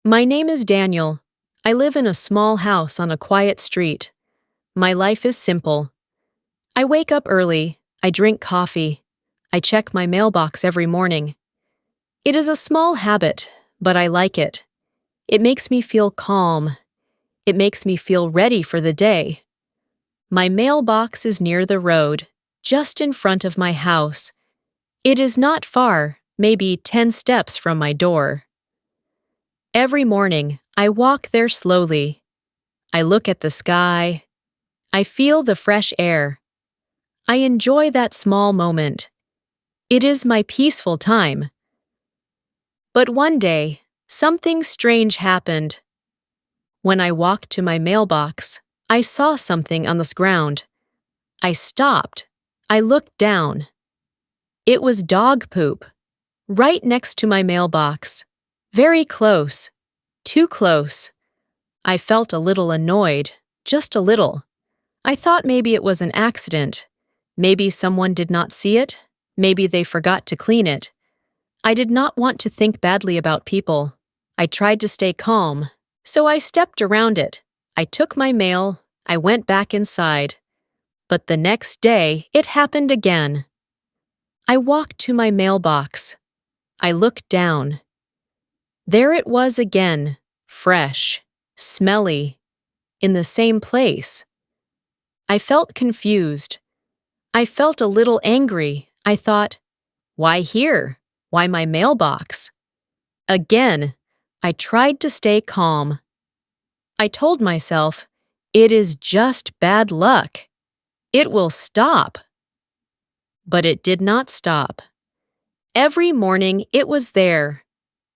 My name is Daniel. I live in a small house on a quiet street. My life is simple. I wake up early, I drink coffee, I check my mailbox every morning. It is a small habit, but I like it. It makes me feel calm. It makes me feel ready for the day. My mailbox is near the road, just in front of my house. It is not far, maybe 10 steps from my door. Every morning, I walk there slowly. I look at the sky. I feel the fresh air. I enjoy that small moment. It is my peaceful time. But one day, something strange happened. When I walked to my mailbox, I saw something on the ground. I stopped. I looked down. It was dog poop, right next to my mailbox. Very close. Too close. I felt a little annoyed, just a little. I thought maybe it was an accident. Maybe someone did not see it. Maybe they forgot to clean it. I did not want to think badly about people. I tried to stay calm, so I stepped around it. I took my mail. I went back inside. But the next day, it happened again. I walked to my mailbox. I looked down. There it was again, fresh, smelly, in the same place. I felt confused. I felt a little angry. I thought, why here? Why my mailbox? Again, I tried to stay calm. I told myself, it is just bad luck. It will stop. But it did not stop. Every morning it was there.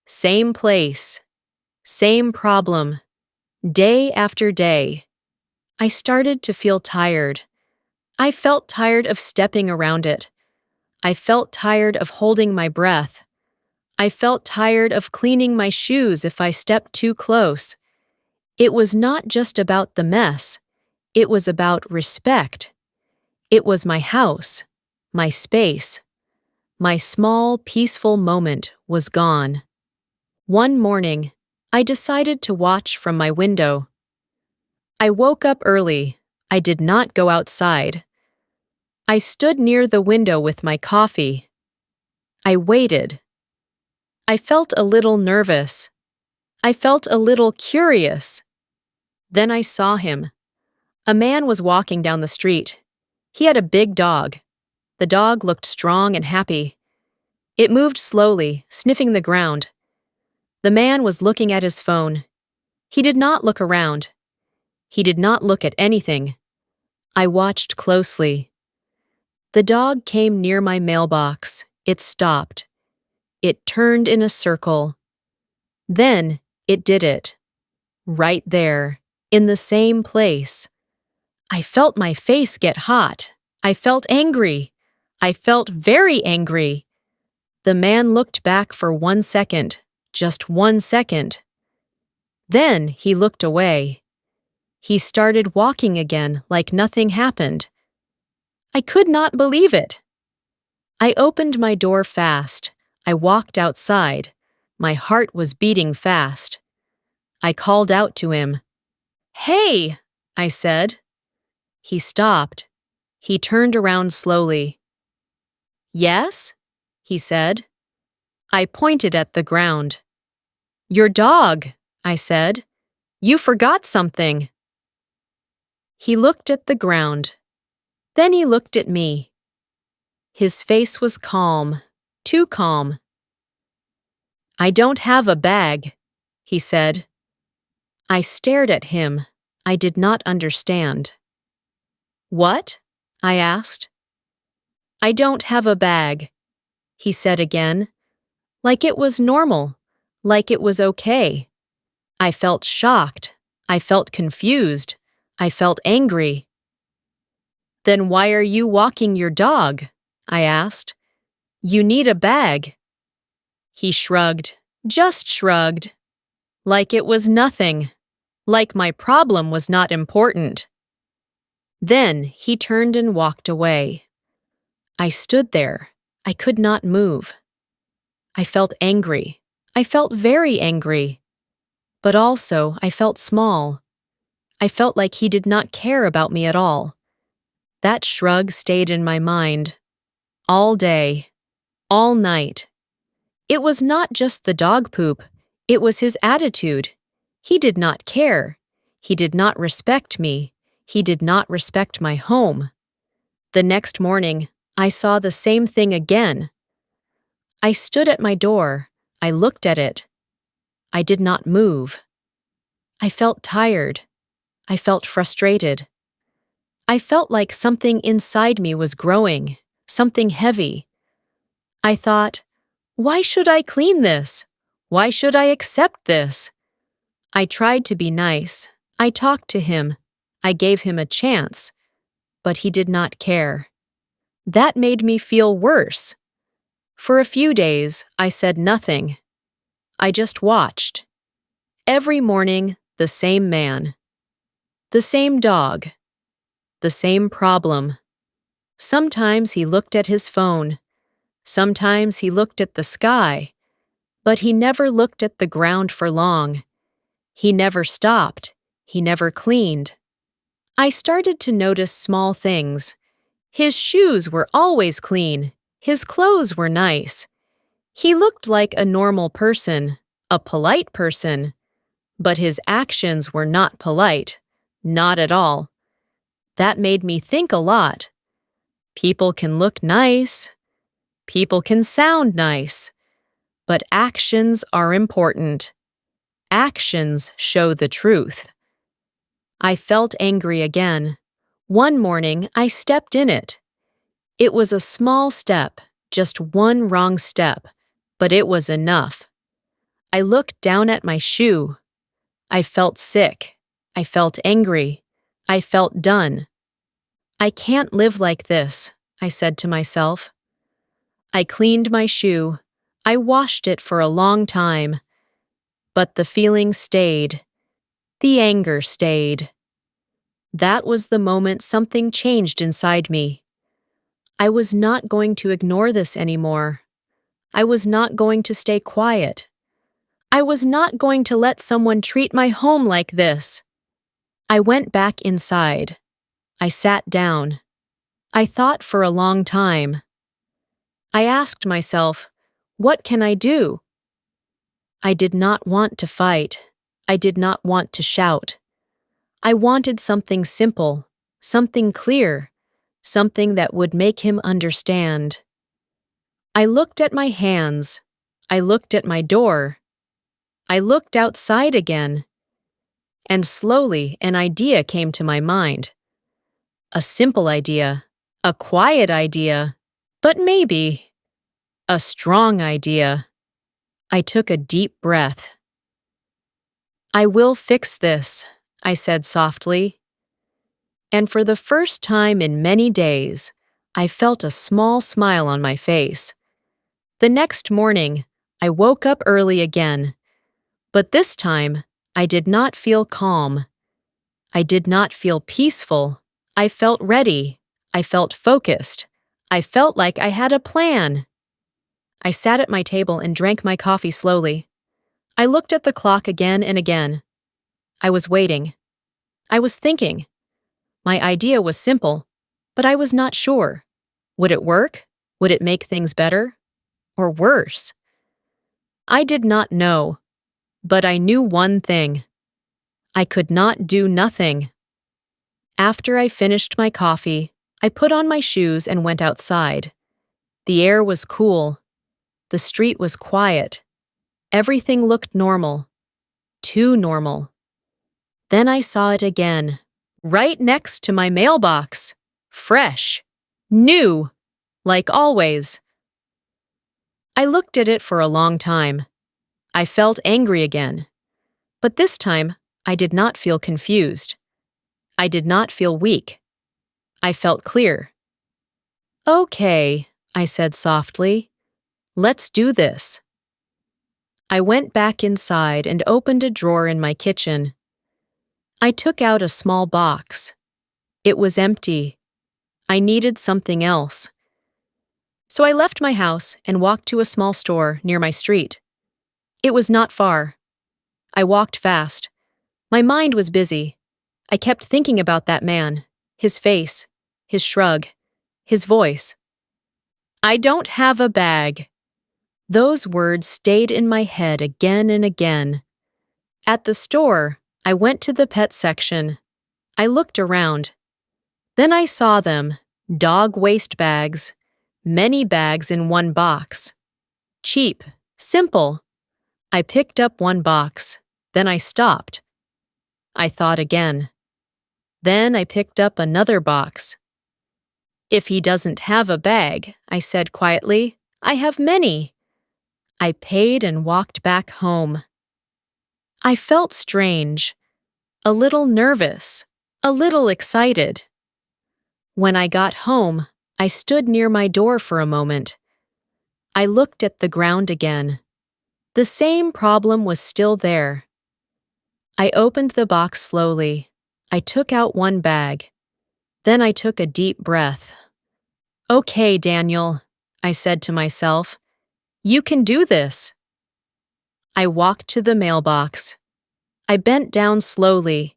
Same place. Same problem. Day after day. I started to feel tired. I felt tired of stepping around it. I felt tired of holding my breath. I felt tired of cleaning my shoes if I stepped too close. It was not just about the mess. It was about respect. It was my house, my space. My small, peaceful moment was gone. One morning, I decided to watch from my window. I woke up early. I did not go outside. I stood near the window with my coffee. I waited. I felt a little nervous. I felt a little curious. Then I saw him. A man was walking down the street. He had a big dog. The dog looked strong and happy. It moved slowly, sniffing the ground. The man was looking at his phone. He did not look around. He did not look at anything. I watched closely. The dog came near my mailbox. It stopped. It turned in a circle. Then it did it. Right there, in the same place. I felt my face get hot. I felt angry. I felt very angry. The man looked back for 1 second, just 1 second. Then he looked away. He started walking again like nothing happened. I could not believe it. I opened my door fast. I walked outside. My heart was beating fast. I called out to him. "Hey," I said. He stopped. He turned around slowly. "Yes?" he said. I pointed at the ground. "Your dog," I said. "You forgot something." He looked at the ground. Then he looked at me. His face was calm, too calm. "I don't have a bag," he said. I stared at him. I did not understand. "What?" I asked. "I don't have a bag," he said again, like it was normal, like it was okay. I felt shocked. I felt confused. I felt angry. "Then why are you walking your dog?" I asked. "You need a bag." He shrugged, just shrugged, like it was nothing, like my problem was not important. Then he turned and walked away. I stood there. I could not move. I felt angry. I felt very angry. But also, I felt small. I felt like he did not care about me at all. That shrug stayed in my mind. All day. All night. It was not just the dog poop. It was his attitude. He did not care. He did not respect me. He did not respect my home. The next morning, I saw the same thing again. I stood at my door. I looked at it. I did not move. I felt tired. I felt frustrated. I felt like something inside me was growing, something heavy. I thought, why should I clean this? Why should I accept this? I tried to be nice. I talked to him. I gave him a chance. But he did not care. That made me feel worse. For a few days, I said nothing. I just watched. Every morning, the same man. The same dog. The same problem. Sometimes he looked at his phone. Sometimes he looked at the sky. But he never looked at the ground for long. He never stopped. He never cleaned. I started to notice small things. His shoes were always clean. His clothes were nice. He looked like a normal person, a polite person. But his actions were not polite. Not at all. That made me think a lot. People can look nice. People can sound nice. But actions are important. Actions show the truth. I felt angry again. One morning, I stepped in it. It was a small step, just one wrong step, but it was enough. I looked down at my shoe. I felt sick. I felt angry. I felt done. I can't live like this, I said to myself. I cleaned my shoe. I washed it for a long time. But the feeling stayed. The anger stayed. That was the moment something changed inside me. I was not going to ignore this anymore. I was not going to stay quiet. I was not going to let someone treat my home like this. I went back inside. I sat down. I thought for a long time. I asked myself, what can I do? I did not want to fight. I did not want to shout. I wanted something simple, something clear, something that would make him understand. I looked at my hands. I looked at my door. I looked outside again. And slowly an idea came to my mind. A simple idea, a quiet idea, but maybe a strong idea. I took a deep breath. I will fix this, I said softly. And for the first time in many days, I felt a small smile on my face. The next morning, I woke up early again. But this time, I did not feel calm. I did not feel peaceful. I felt ready. I felt focused. I felt like I had a plan. I sat at my table and drank my coffee slowly. I looked at the clock again and again. I was waiting. I was thinking. My idea was simple, but I was not sure. Would it work? Would it make things better? Or worse? I did not know, but I knew one thing. I could not do nothing. After I finished my coffee, I put on my shoes and went outside. The air was cool. The street was quiet. Everything looked normal. Too normal. Then I saw it again, right next to my mailbox. Fresh. New. Like always. I looked at it for a long time. I felt angry again. But this time, I did not feel confused. I did not feel weak. I felt clear. Okay, I said softly. Let's do this. I went back inside and opened a drawer in my kitchen. I took out a small box. It was empty. I needed something else. So I left my house and walked to a small store near my street. It was not far. I walked fast. My mind was busy. I kept thinking about that man, his face, his shrug, his voice. I don't have a bag. Those words stayed in my head again and again. At the store, I went to the pet section. I looked around. Then I saw them, dog waste bags, many bags in one box. Cheap, simple. I picked up one box. Then I stopped. I thought again. Then I picked up another box. If he doesn't have a bag, I said quietly, I have many. I paid and walked back home. I felt strange, a little nervous, a little excited. When I got home, I stood near my door for a moment. I looked at the ground again. The same problem was still there. I opened the box slowly. I took out one bag. Then I took a deep breath. Okay, Daniel, I said to myself. You can do this. I walked to the mailbox. I bent down slowly.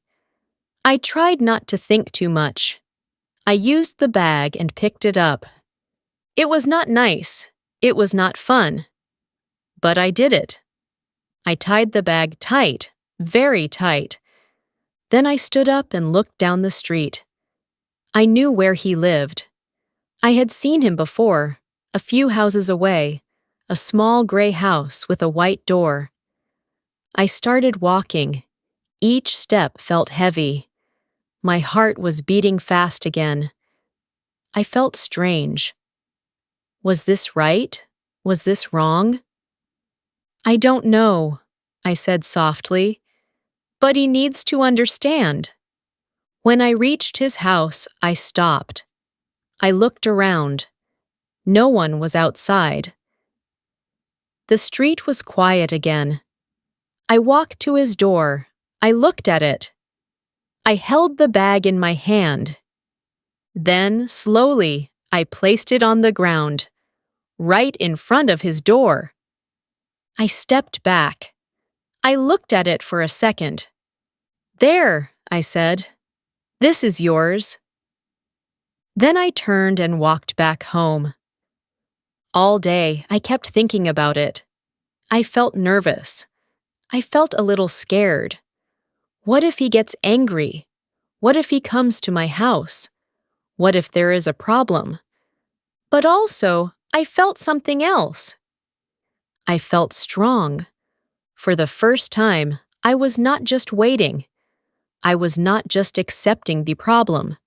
I tried not to think too much. I used the bag and picked it up. It was not nice. It was not fun. But I did it. I tied the bag tight, very tight. Then I stood up and looked down the street. I knew where he lived. I had seen him before, a few houses away, a small gray house with a white door. I started walking. Each step felt heavy. My heart was beating fast again. I felt strange. Was this right? Was this wrong? I don't know, I said softly, but he needs to understand. When I reached his house, I stopped. I looked around. No one was outside. The street was quiet again. I walked to his door. I looked at it. I held the bag in my hand. Then, slowly, I placed it on the ground, right in front of his door. I stepped back. I looked at it for a second. There, I said. This is yours. Then I turned and walked back home. All day, I kept thinking about it. I felt nervous. I felt a little scared. What if he gets angry? What if he comes to my house? What if there is a problem? But also, I felt something else. I felt strong. For the first time, I was not just waiting. I was not just accepting the problem.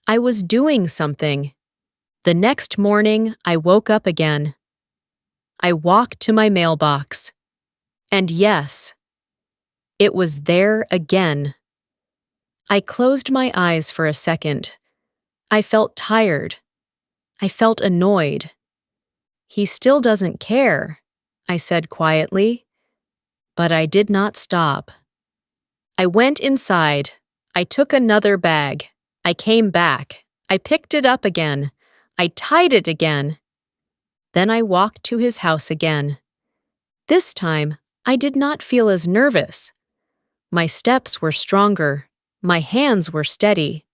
I was doing something. The next morning, I woke up again. I walked to my mailbox. And yes, it was there again. I closed my eyes for a second. I felt tired. I felt annoyed. He still doesn't care, I said quietly. But I did not stop. I went inside. I took another bag. I came back. I picked it up again. I tied it again. Then I walked to his house again. This time, I did not feel as nervous. My steps were stronger. My hands were steady.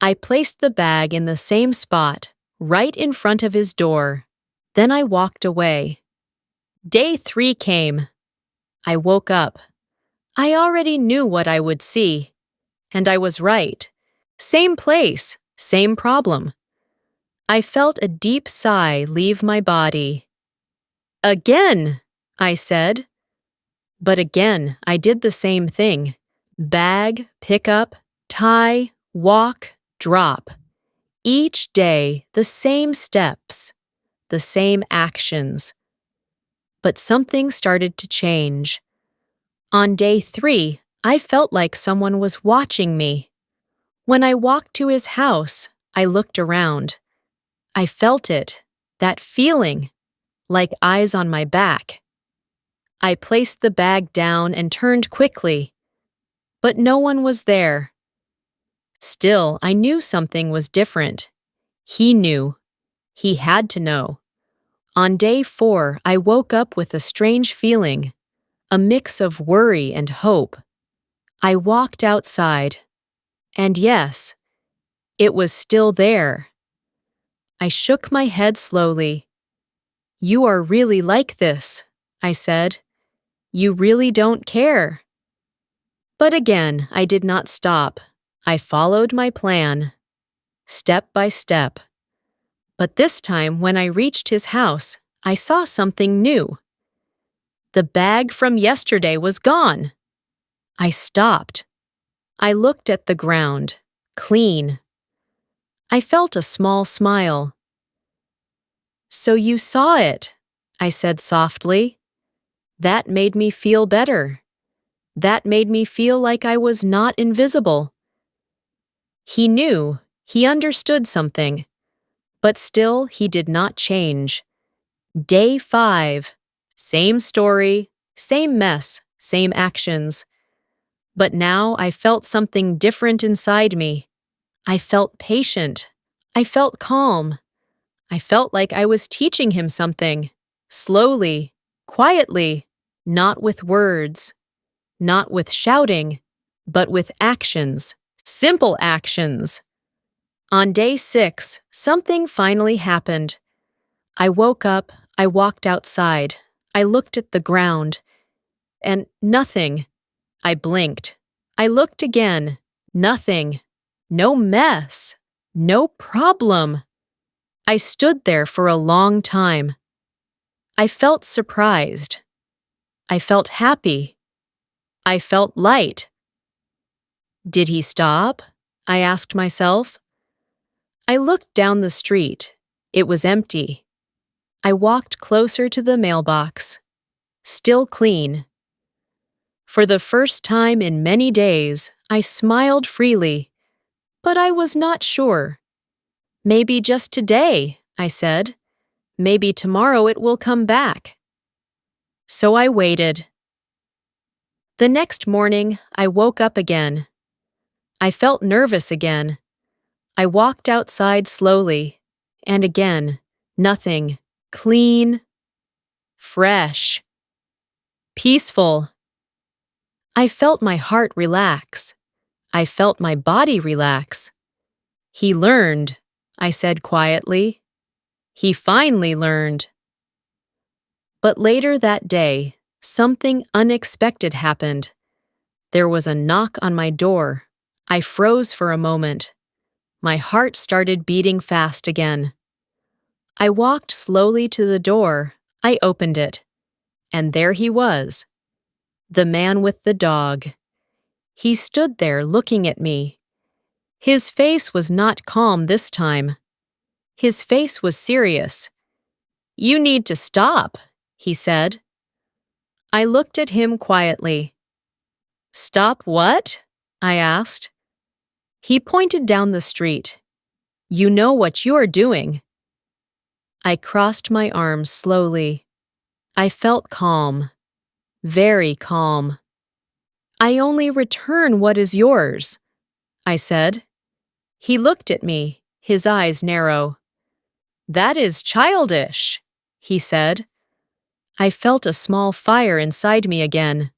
I placed the bag in the same spot, right in front of his door. Then I walked away. Day 3 came. I woke up. I already knew what I would see. And I was right. Same place, same problem. I felt a deep sigh leave my body. Again, I said. But again, I did the same thing. Bag, pick up, tie, walk, drop. Each day, the same steps, the same actions. But something started to change. On day 3, I felt like someone was watching me. When I walked to his house, I looked around. I felt it, that feeling, like eyes on my back. I placed the bag down and turned quickly, but no one was there. Still, I knew something was different. He knew. He had to know. On day 4, I woke up with a strange feeling, a mix of worry and hope. I walked outside, and yes, it was still there. I shook my head slowly. "You are really like this," I said. "You really don't care." But again, I did not stop. I followed my plan, step by step. But this time, when I reached his house, I saw something new. The bag from yesterday was gone. I stopped. I looked at the ground, clean. I felt a small smile. "So you saw it," I said softly. That made me feel better. That made me feel like I was not invisible. He knew, he understood something, but still he did not change. Day 5. Same story, same mess, same actions. But now I felt something different inside me. I felt patient. I felt calm. I felt like I was teaching him something. Slowly, quietly, not with words, not with shouting, but with actions. Simple actions. On day 6, something finally happened. I woke up, I walked outside, I looked at the ground, and nothing. I blinked. I looked again. Nothing. No mess. No problem. I stood there for a long time. I felt surprised. I felt happy. I felt light. Did he stop? I asked myself. I looked down the street. It was empty. I walked closer to the mailbox. Still clean. For the first time in many days, I smiled freely, but I was not sure. "Maybe just today," I said. "Maybe tomorrow it will come back." So I waited. The next morning, I woke up again. I felt nervous again. I walked outside slowly, and again, nothing. Clean, fresh, peaceful. I felt my heart relax. I felt my body relax. "He learned," I said quietly. "He finally learned." But later that day, something unexpected happened. There was a knock on my door. I froze for a moment. My heart started beating fast again. I walked slowly to the door. I opened it. And there he was, the man with the dog. He stood there looking at me. His face was not calm this time. His face was serious. "You need to stop," he said. I looked at him quietly. "Stop what?" I asked. He pointed down the street. "You know what you're doing." I crossed my arms slowly. I felt calm, very calm. "I only return what is yours," I said. He looked at me, his eyes narrow. "That is childish," he said. I felt a small fire inside me again.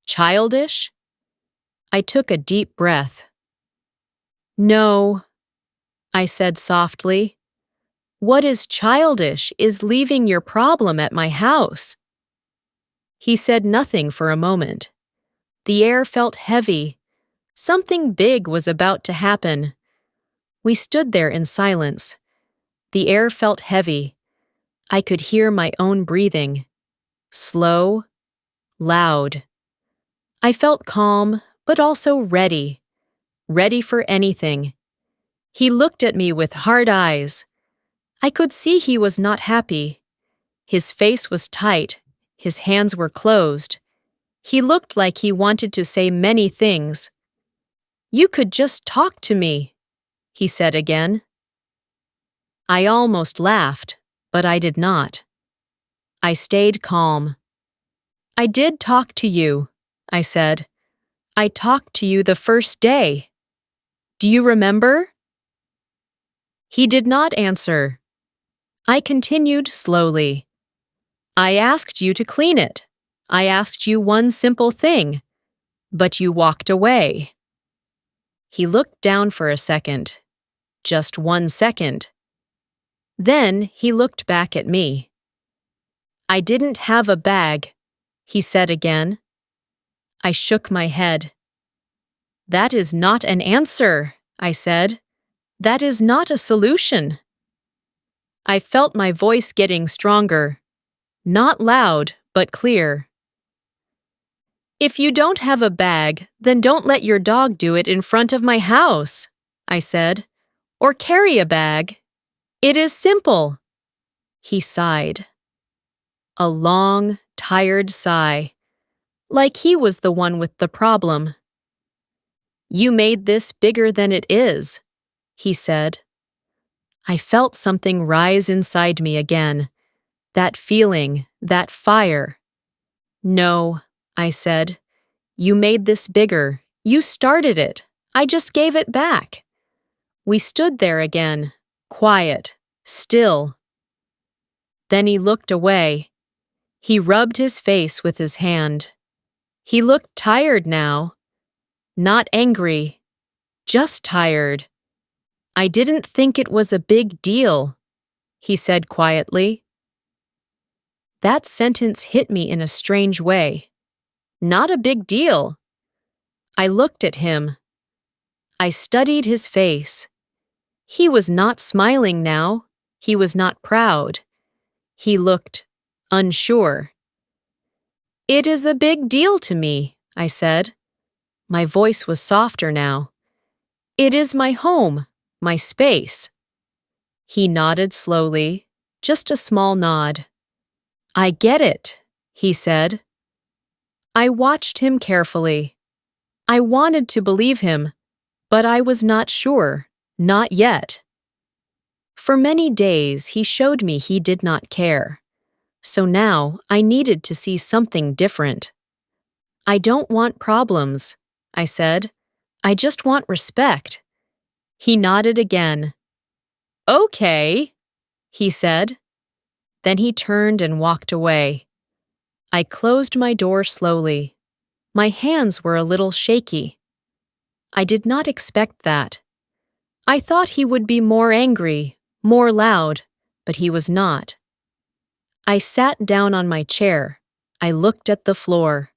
"Childish?" I took a deep breath. "No," I said softly. "What is childish is leaving your problem at my house." He said nothing for a moment. The air felt heavy. Something big was about to happen. We stood there in silence. The air felt heavy. I could hear my own breathing. Slow, loud. I felt calm, but also ready. Ready for anything. He looked at me with hard eyes. I could see he was not happy. His face was tight. His hands were closed. He looked like he wanted to say many things. "You could just talk to me," he said again. I almost laughed, but I did not. I stayed calm. "I did talk to you," I said. "I talked to you the first day. Do you remember?" He did not answer. I continued slowly. "I asked you to clean it. I asked you one simple thing, but you walked away." He looked down for a second. Just 1 second. Then he looked back at me. "I didn't have a bag," he said again. I shook my head. "That is not an answer," I said. "That is not a solution." I felt my voice getting stronger. Not loud, but clear. "If you don't have a bag, then don't let your dog do it in front of my house," I said. "Or carry a bag. It is simple." He sighed. A long, tired sigh, like he was the one with the problem. "You made this bigger than it is," he said. I felt something rise inside me again. That feeling, that fire. "No," I said. "You made this bigger. You started it. I just gave it back." We stood there again, quiet, still. Then he looked away. He rubbed his face with his hand. He looked tired now. Not angry, just tired. "I didn't think it was a big deal," he said quietly. That sentence hit me in a strange way. Not a big deal. I looked at him. I studied his face. He was not smiling now. He was not proud. He looked unsure. "It is a big deal to me," I said. My voice was softer now. "It is my home, my space." He nodded slowly, just a small nod. "I get it," he said. I watched him carefully. I wanted to believe him, but I was not sure, not yet. For many days he showed me he did not care. So now I needed to see something different. "I don't want problems," I said. "I just want respect." He nodded again. "Okay," he said. Then he turned and walked away. I closed my door slowly. My hands were a little shaky. I did not expect that. I thought he would be more angry, more loud, but he was not. I sat down on my chair. I looked at the floor.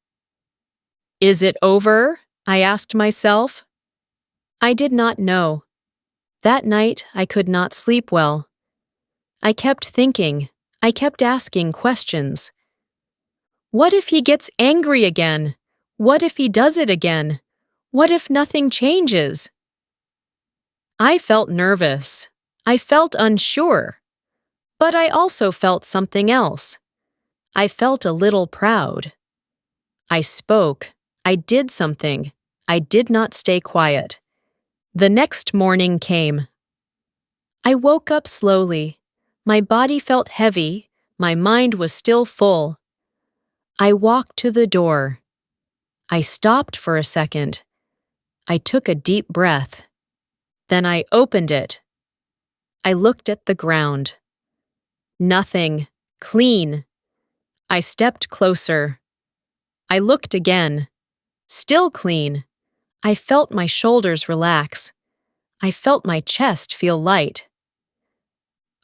"Is it over?" I asked myself. I did not know. That night I could not sleep well. I kept thinking. I kept asking questions. What if he gets angry again? What if he does it again? What if nothing changes? I felt nervous. I felt unsure. But I also felt something else. I felt a little proud. I spoke. I did something. I did not stay quiet. The next morning came. I woke up slowly. My body felt heavy. My mind was still full. I walked to the door. I stopped for a second. I took a deep breath. Then I opened it. I looked at the ground. Nothing. Clean. I stepped closer. I looked again. Still clean. I felt my shoulders relax. I felt my chest feel light.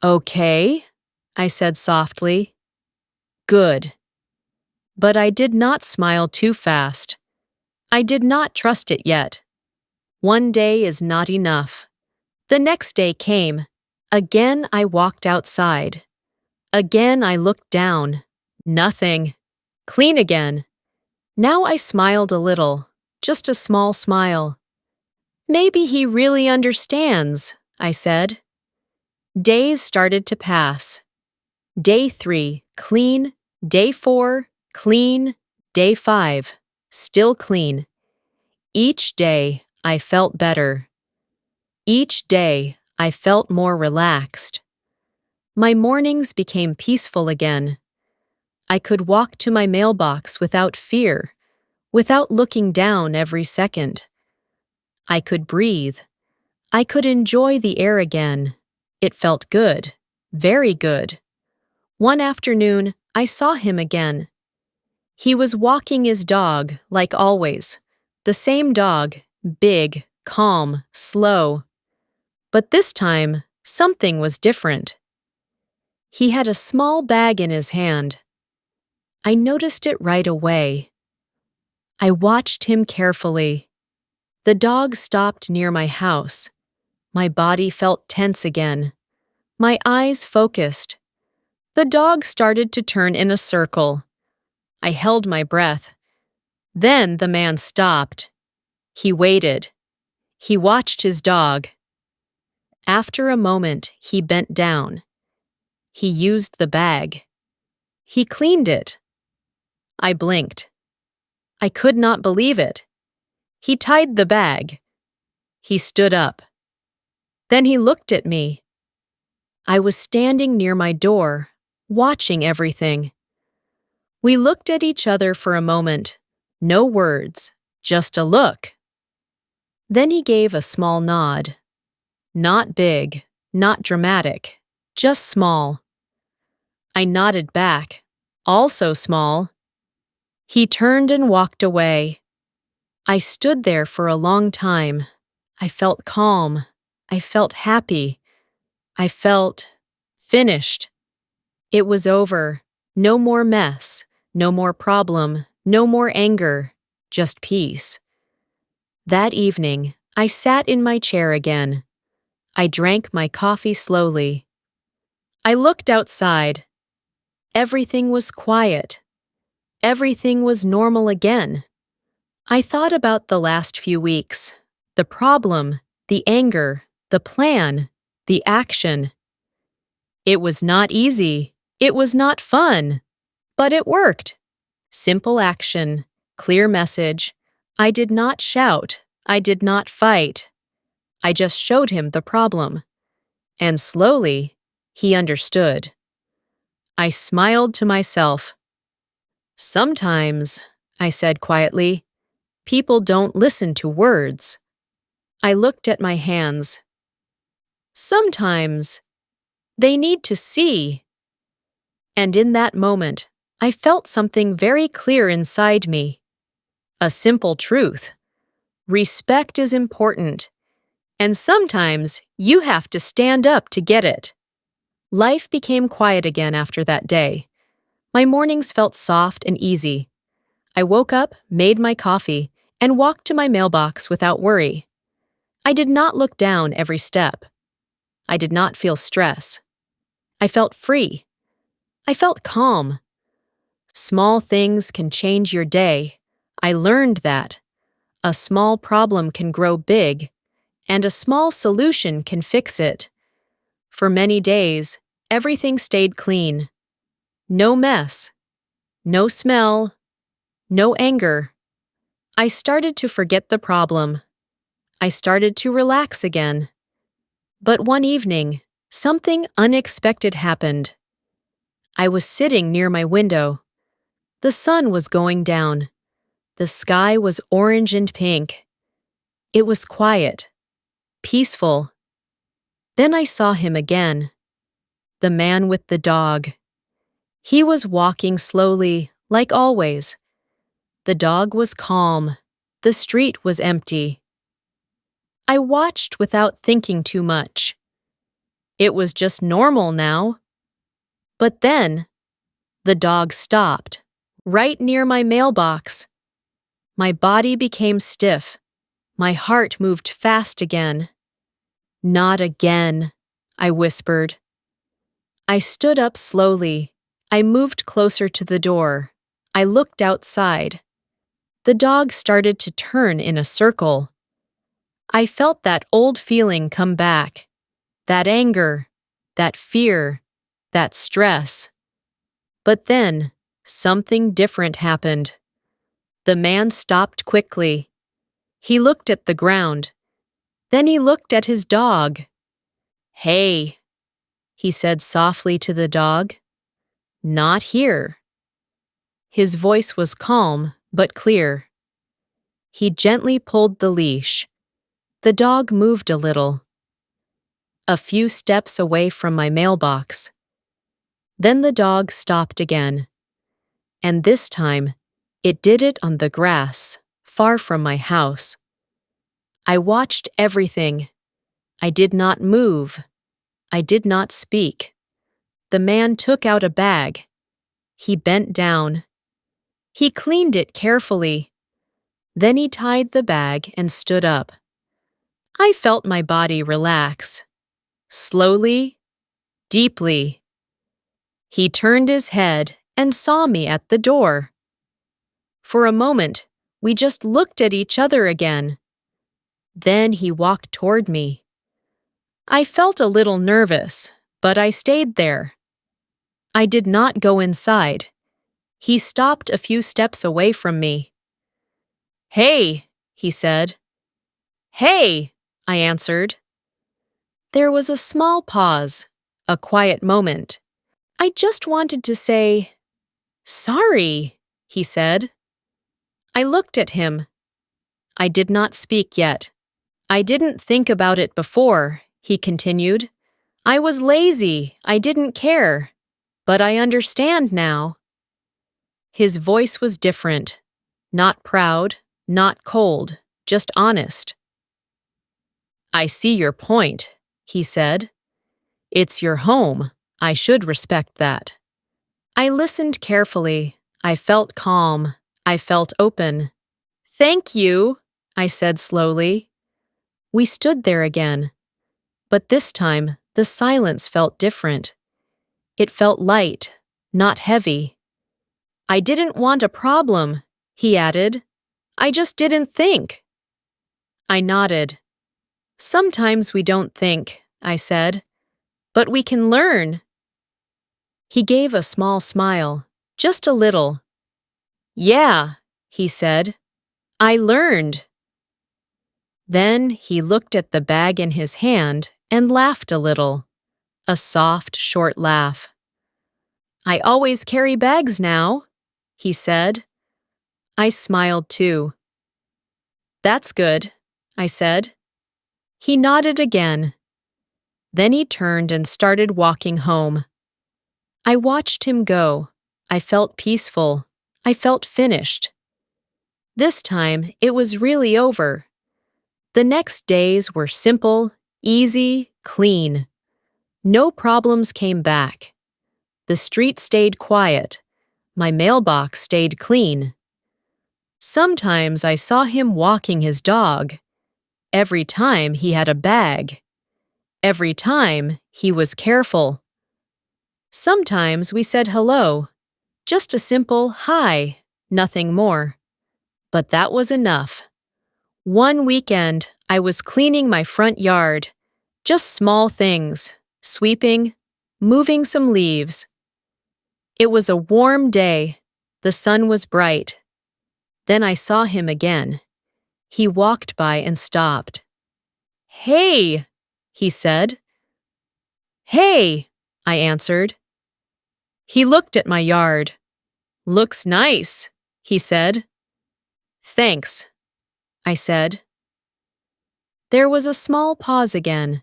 "Okay," I said softly. "Good." But I did not smile too fast. I did not trust it yet. One day is not enough. The next day came. Again I walked outside. Again I looked down. Nothing. Clean again. Now I smiled a little, just a small smile. "Maybe he really understands," I said. Days started to pass. Day 3, clean. Day 4, clean. Day 5, still clean. Each day, I felt better. Each day, I felt more relaxed. My mornings became peaceful again. I could walk to my mailbox without fear, without looking down every second. I could breathe. I could enjoy the air again. It felt good, very good. One afternoon, I saw him again. He was walking his dog, like always. The same dog, big, calm, slow. But this time, something was different. He had a small bag in his hand. I noticed it right away. I watched him carefully. The dog stopped near my house. My body felt tense again. My eyes focused. The dog started to turn in a circle. I held my breath. Then the man stopped. He waited. He watched his dog. After a moment, he bent down. He used the bag. He cleaned it. I blinked. I could not believe it. He tied the bag. He stood up. Then he looked at me. I was standing near my door, watching everything. We looked at each other for a moment. No words, just a look. Then he gave a small nod. Not big, not dramatic, just small. I nodded back, also small. He turned and walked away. I stood there for a long time. I felt calm. I felt happy. I felt finished. It was over. No more mess, no more problem, no more anger, just peace. That evening, I sat in my chair again. I drank my coffee slowly. I looked outside. Everything was quiet. Everything was normal again. I thought about the last few weeks, the problem, the anger, the plan, the action. It was not easy. It was not fun. But it worked. Simple action, clear message. I did not shout. I did not fight. I just showed him the problem. And slowly, he understood. I smiled to myself. Sometimes, I said quietly, people don't listen to words. I looked at my hands. Sometimes, they need to see. And in that moment, I felt something very clear inside me. A simple truth. Respect is important. And sometimes you have to stand up to get it. Life became quiet again after that day. My mornings felt soft and easy. I woke up, made my coffee, and walked to my mailbox without worry. I did not look down every step. I did not feel stress. I felt free. I felt calm. Small things can change your day. I learned that. A small problem can grow big, and a small solution can fix it. For many days, everything stayed clean. No mess. No smell. No anger. I started to forget the problem. I started to relax again. But one evening, something unexpected happened. I was sitting near my window. The sun was going down. The sky was orange and pink. It was quiet, peaceful. Then I saw him again. The man with the dog. He was walking slowly, like always. The dog was calm. The street was empty. I watched without thinking too much. It was just normal now. But then, the dog stopped, right near my mailbox. My body became stiff. My heart moved fast again. Not again, I whispered. I stood up slowly. I moved closer to the door. I looked outside. The dog started to turn in a circle. I felt that old feeling come back. That anger, that fear, that stress. But then, something different happened. The man stopped quickly. He looked at the ground. Then he looked at his dog. "Hey," he said softly to the dog. "Not here." His voice was calm but clear. He gently pulled the leash. The dog moved a little. A few steps away from my mailbox. Then the dog stopped again. And this time, It did it on the grass, far from my house. I watched everything. I did not move. I did not speak. The man took out a bag. He bent down. He cleaned it carefully. Then he tied the bag and stood up. I felt my body relax. Slowly, deeply. He turned his head and saw me at the door. For a moment, we just looked at each other again. Then he walked toward me. I felt a little nervous, but I stayed there. I did not go inside. He stopped a few steps away from me. "Hey," he said. "Hey," I answered. There was a small pause, a quiet moment. I just wanted to say, "Sorry," he said. I looked at him. I did not speak yet. "I didn't think about it before," he continued. "I was lazy, I didn't care. But I understand now." His voice was different. Not proud, not cold, just honest. "I see your point," he said. "It's your home. I should respect that." I listened carefully. I felt calm. I felt open. "Thank you," I said slowly. We stood there again. But this time, the silence felt different. It felt light, not heavy. "I didn't want a problem," he added. "I just didn't think." I nodded. "Sometimes we don't think," I said. "But we can learn." He gave a small smile, just a little. "Yeah," he said. "I learned." Then he looked at the bag in his hand and laughed a little. A soft, short laugh. "I always carry bags now," he said. I smiled too. "That's good," I said. He nodded again. Then he turned and started walking home. I watched him go. I felt peaceful. I felt finished. This time, it was really over. The next days were simple, easy, clean. No problems came back. The street stayed quiet. My mailbox stayed clean. Sometimes I saw him walking his dog. Every time he had a bag. Every time he was careful. Sometimes we said hello. Just a simple hi, nothing more. But that was enough. One weekend, I was cleaning my front yard. Just small things, sweeping, moving some leaves. It was a warm day. The sun was bright. Then I saw him again. He walked by and stopped. "Hey," he said. "Hey," I answered. He looked at my yard. "Looks nice," he said. "Thanks," I said. There was a small pause again.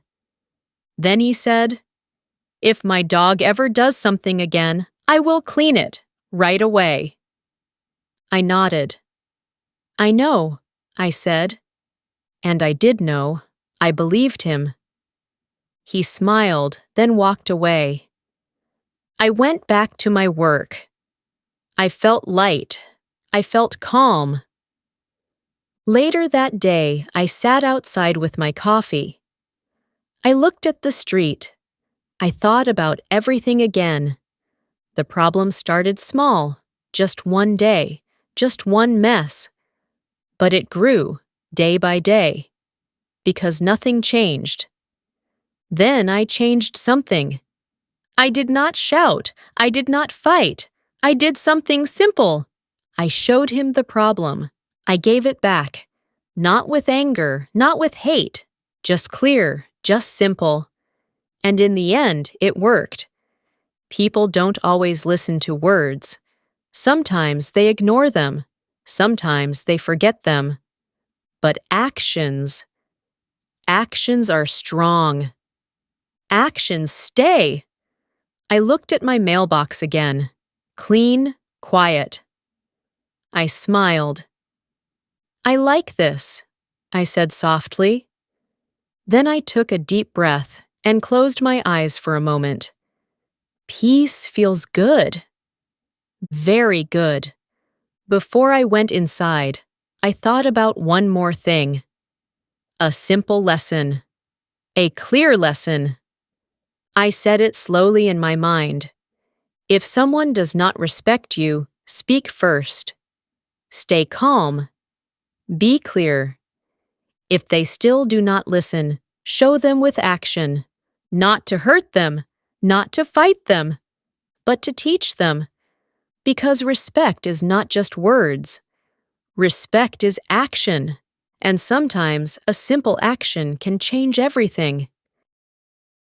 Then he said, "If my dog ever does something again, I will clean it, right away." I nodded. "I know," I said. And I did know. I believed him. He smiled, then walked away. I went back to my work. I felt light. I felt calm. Later that day, I sat outside with my coffee. I looked at the street. I thought about everything again. The problem started small, just one day, just one mess. But it grew, day by day, because nothing changed. Then I changed something. I did not shout. I did not fight. I did something simple. I showed him the problem. I gave it back. Not with anger, not with hate. Just clear, just simple. And in the end, it worked. People don't always listen to words. Sometimes they ignore them. Sometimes they forget them. But actions are strong. Actions stay. I looked at my mailbox again. Clean, quiet. I smiled. I like this, I said softly. Then I took a deep breath and closed my eyes for a moment. Peace feels good. Very good. Before I went inside, I thought about one more thing. A simple lesson. A clear lesson. I said it slowly in my mind. If someone does not respect you, speak first. Stay calm. Be clear. If they still do not listen, show them with action. Not to hurt them, not to fight them, but to teach them. Because respect is not just words. Respect is action. And sometimes a simple action can change everything.